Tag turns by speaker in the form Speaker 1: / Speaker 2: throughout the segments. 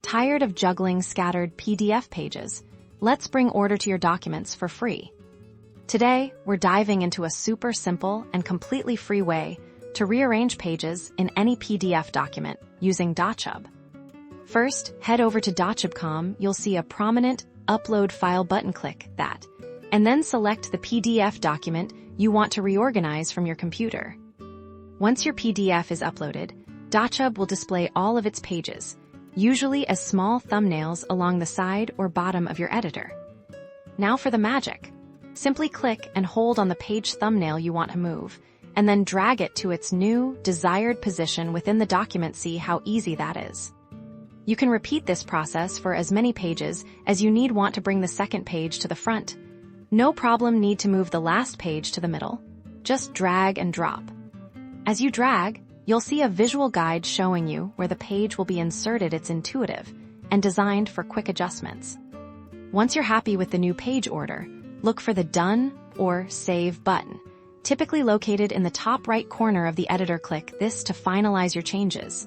Speaker 1: Tired of juggling scattered PDF pages? Let's bring order to your documents for free. Today, we're diving into a super simple and completely free way to rearrange pages in any PDF document using Dochub. First, head over to Dochub.com. You'll see a prominent Upload File button. Click that, and then select the PDF document you want to reorganize from your computer. Once your PDF is uploaded, Dochub will display all of its pages, usually as small thumbnails along the side or bottom of your editor. Now for the magic. Simply click and hold on the page thumbnail you want to move, and then drag it to its new, desired position within the document. See how easy that is. You can repeat this process for as many pages as you want to bring the second page to the front. No problem need to move the last page to the middle. Just drag and drop. As you drag, you'll see a visual guide showing you where the page will be inserted. It's intuitive and designed for quick adjustments. Once you're happy with the new page order, look for the Done or Save button, typically located in the top right corner of the editor. Click this to finalize your changes.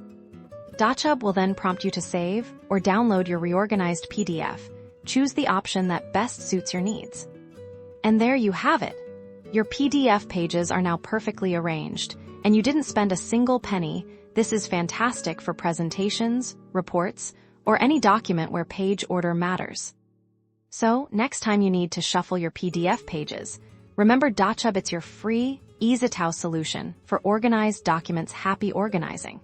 Speaker 1: Dochub will then prompt you to save or download your reorganized PDF. Choose the option that best suits your needs. And there you have it. Your PDF pages are now perfectly arranged, and you didn't spend a single penny. This is fantastic for presentations, reports, or any document where page order matters. So, next time you need to shuffle your PDF pages, remember Dochub. It's your free, easy-to-use solution for organized documents. Happy organizing!